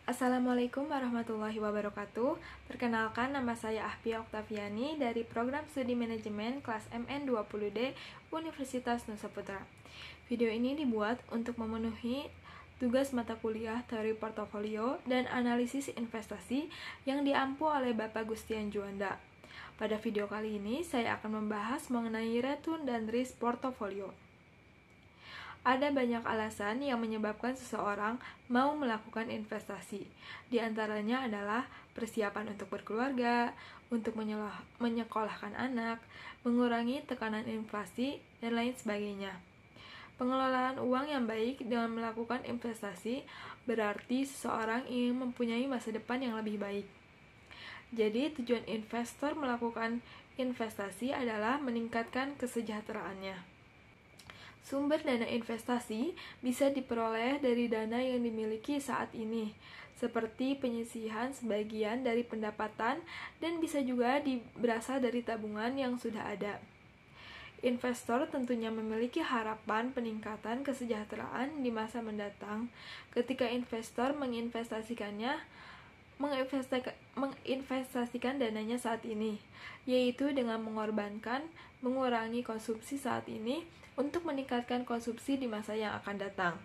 Assalamualaikum warahmatullahi wabarakatuh. Perkenalkan, nama saya Ahpia Oktaviani dari Program Studi Manajemen kelas MN20D Universitas Nusa Putra. Video ini dibuat untuk memenuhi tugas mata kuliah teori portofolio dan analisis investasi yang diampu oleh Bapak Gustian Juanda. Pada video kali ini, saya akan membahas mengenai return dan risk portofolio. Ada banyak alasan yang menyebabkan seseorang mau melakukan investasi. Di antaranya adalah persiapan untuk berkeluarga, untuk menyekolahkan anak, mengurangi tekanan inflasi, dan lain sebagainya. Pengelolaan uang yang baik dengan melakukan investasi berarti seseorang ingin mempunyai masa depan yang lebih baik. Jadi, tujuan investor melakukan investasi adalah meningkatkan kesejahteraannya. Sumber dana investasi bisa diperoleh dari dana yang dimiliki saat ini, seperti penyisihan sebagian dari pendapatan dan bisa juga berasal dari tabungan yang sudah ada. Investor tentunya memiliki harapan peningkatan kesejahteraan di masa mendatang ketika investor menginvestasikan dananya saat ini, yaitu dengan mengurangi konsumsi saat ini untuk meningkatkan konsumsi di masa yang akan datang.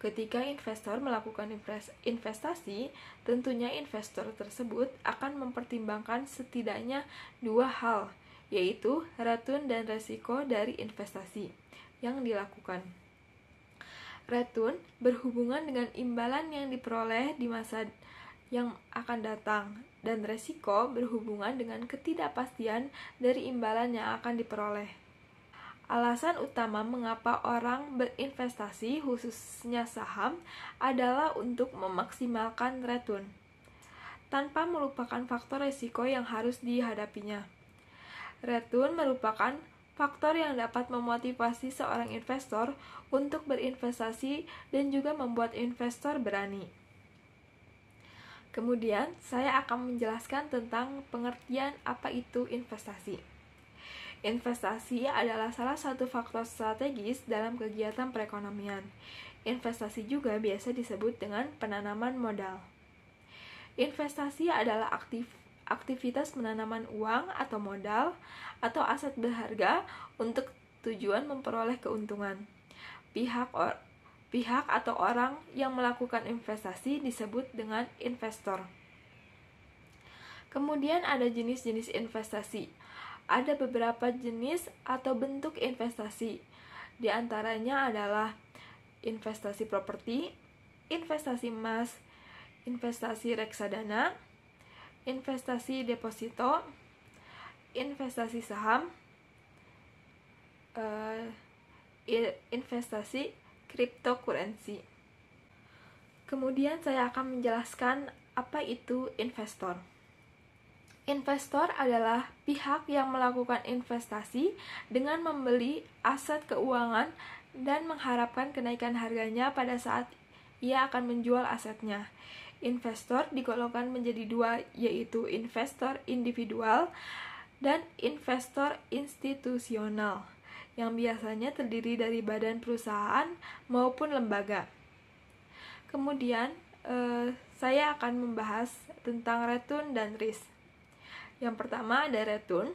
Ketika investor melakukan investasi, tentunya investor tersebut akan mempertimbangkan setidaknya dua hal, yaitu return dan resiko dari investasi yang dilakukan. Return berhubungan dengan imbalan yang diperoleh di masa yang akan datang, dan resiko berhubungan dengan ketidakpastian dari imbalan yang akan diperoleh. Alasan utama mengapa orang berinvestasi, khususnya saham, adalah untuk memaksimalkan return, tanpa melupakan faktor resiko yang harus dihadapinya. Return merupakan faktor yang dapat memotivasi seorang investor untuk berinvestasi dan juga membuat investor berani. Kemudian, saya akan menjelaskan tentang pengertian apa itu investasi. Investasi adalah salah satu faktor strategis dalam kegiatan perekonomian. Investasi juga biasa disebut dengan penanaman modal. Investasi adalah aktivitas penanaman uang atau modal atau aset berharga untuk tujuan memperoleh keuntungan. Pihak atau orang yang melakukan investasi disebut dengan investor. Kemudian ada jenis-jenis investasi. Ada beberapa jenis atau bentuk investasi. Di antaranya adalah investasi properti, investasi emas, investasi reksadana, investasi deposito, investasi saham, investasi cryptocurrency. Kemudian saya akan menjelaskan apa itu investor. Investor adalah pihak yang melakukan investasi dengan membeli aset keuangan dan mengharapkan kenaikan harganya pada saat ia akan menjual asetnya. Investor digolongkan menjadi dua, yaitu investor individual dan investor institusional, yang biasanya terdiri dari badan perusahaan maupun lembaga. Kemudian, saya akan membahas tentang return dan risk. Yang pertama ada return.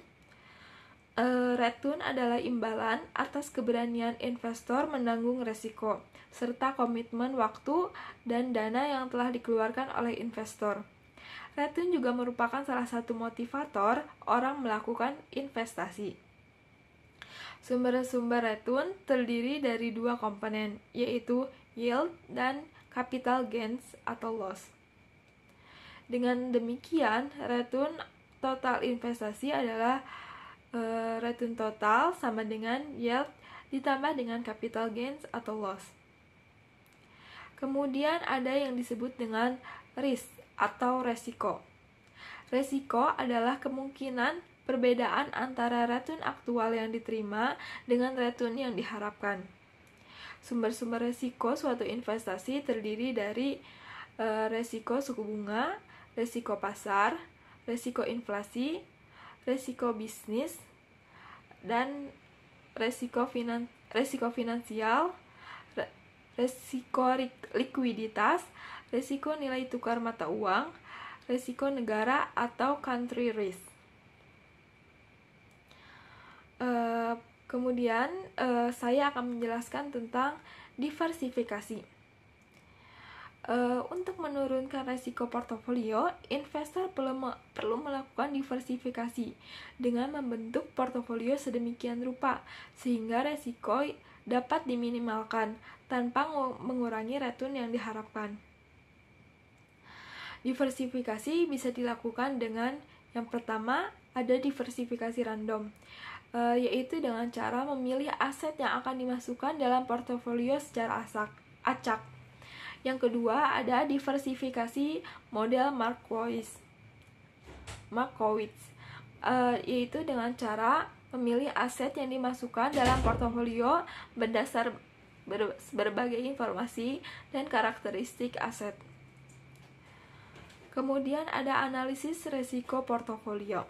Return adalah imbalan atas keberanian investor menanggung resiko, serta komitmen waktu dan dana yang telah dikeluarkan oleh investor. Return juga merupakan salah satu motivator orang melakukan investasi. Sumber-sumber return terdiri dari dua komponen, yaitu yield dan capital gains atau loss. Dengan demikian, return total investasi adalah return total sama dengan yield ditambah dengan capital gains atau loss. Kemudian ada yang disebut dengan risk atau resiko. Resiko adalah kemungkinan perbedaan antara return aktual yang diterima dengan return yang diharapkan. Sumber-sumber resiko suatu investasi terdiri dari resiko suku bunga, resiko pasar, resiko inflasi, resiko bisnis, dan resiko finansial, resiko likuiditas, resiko nilai tukar mata uang, resiko negara atau country risk. Kemudian saya akan menjelaskan tentang diversifikasi. Untuk menurunkan resiko portofolio, investor perlu melakukan diversifikasi dengan membentuk portofolio sedemikian rupa sehingga resiko dapat diminimalkan tanpa mengurangi return yang diharapkan. Diversifikasi bisa dilakukan dengan yang pertama ada diversifikasi random, yaitu dengan cara memilih aset yang akan dimasukkan dalam portofolio secara acak. Yang kedua ada diversifikasi model Markowitz, yaitu dengan cara memilih aset yang dimasukkan dalam portofolio berdasar berbagai informasi dan karakteristik aset. Kemudian ada analisis resiko portofolio.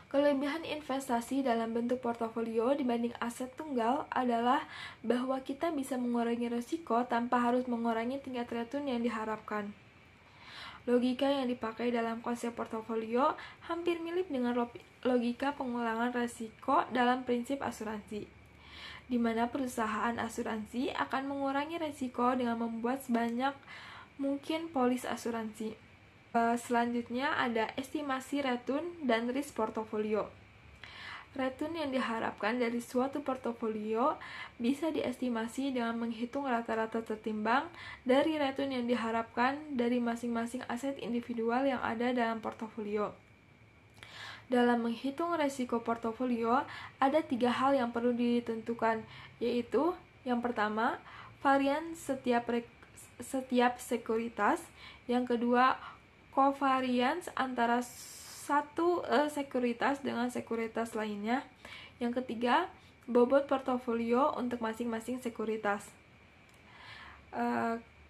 Kelebihan investasi dalam bentuk portofolio dibanding aset tunggal adalah bahwa kita bisa mengurangi risiko tanpa harus mengurangi tingkat return yang diharapkan. Logika yang dipakai dalam konsep portofolio hampir mirip dengan logika pengulangan risiko dalam prinsip asuransi, di mana perusahaan asuransi akan mengurangi risiko dengan membuat sebanyak mungkin polis asuransi. Selanjutnya ada estimasi return dan risk portofolio. Return yang diharapkan dari suatu portofolio bisa diestimasi dengan menghitung rata-rata tertimbang dari return yang diharapkan dari masing-masing aset individual yang ada dalam portofolio. Dalam menghitung risiko portofolio, ada 3 hal yang perlu ditentukan, yaitu yang pertama, varian setiap sekuritas, yang kedua, covariance antara satu sekuritas dengan sekuritas lainnya, yang ketiga, bobot portofolio untuk masing-masing sekuritas.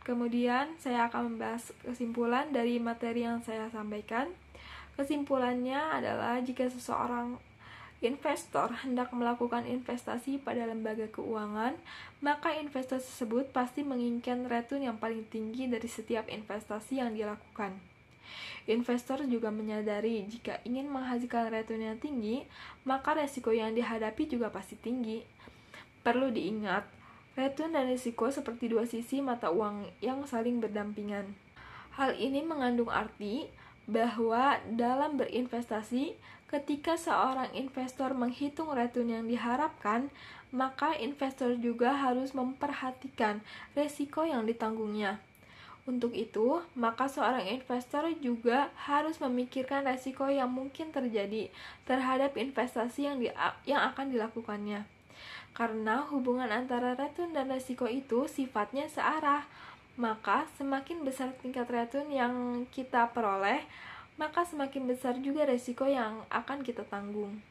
Kemudian saya akan membahas kesimpulan dari materi yang saya sampaikan. Kesimpulannya adalah jika seseorang investor hendak melakukan investasi pada lembaga keuangan, maka investor tersebut pasti menginginkan return yang paling tinggi dari setiap investasi yang dilakukan. Investor juga menyadari jika ingin menghasilkan return yang tinggi, maka resiko yang dihadapi juga pasti tinggi. Perlu diingat, return dan risiko seperti dua sisi mata uang yang saling berdampingan. Hal ini mengandung arti bahwa dalam berinvestasi, ketika seorang investor menghitung return yang diharapkan, maka investor juga harus memperhatikan risiko yang ditanggungnya. Untuk itu, maka seorang investor juga harus memikirkan risiko yang mungkin terjadi terhadap investasi yang akan dilakukannya. Karena hubungan antara return dan risiko itu sifatnya searah, maka semakin besar tingkat return yang kita peroleh, maka semakin besar juga risiko yang akan kita tanggung.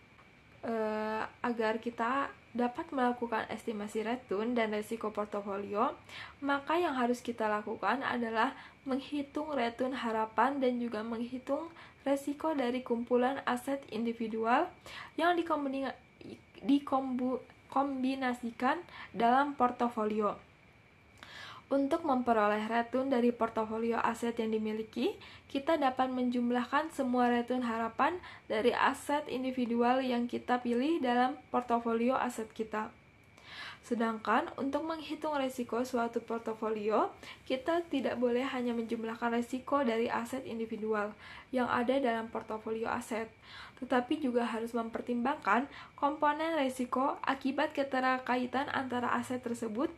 Agar kita dapat melakukan estimasi return dan risiko portofolio, maka yang harus kita lakukan adalah menghitung return harapan dan juga menghitung risiko dari kumpulan aset individual yang dikombinasikan dalam portofolio. Untuk memperoleh return dari portofolio aset yang dimiliki, kita dapat menjumlahkan semua return harapan dari aset individual yang kita pilih dalam portofolio aset kita. Sedangkan untuk menghitung risiko suatu portofolio, kita tidak boleh hanya menjumlahkan risiko dari aset individual yang ada dalam portofolio aset, tetapi juga harus mempertimbangkan komponen risiko akibat keterkaitan antara aset tersebut.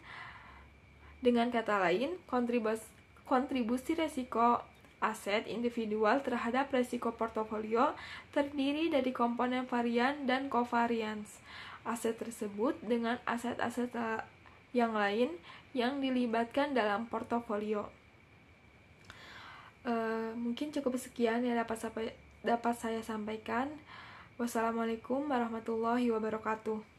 Dengan kata lain, kontribusi risiko aset individual terhadap risiko portofolio terdiri dari komponen varian dan covariance aset tersebut dengan aset-aset yang lain yang dilibatkan dalam portofolio. Mungkin cukup sekian yang dapat saya sampaikan. Wassalamualaikum warahmatullahi wabarakatuh.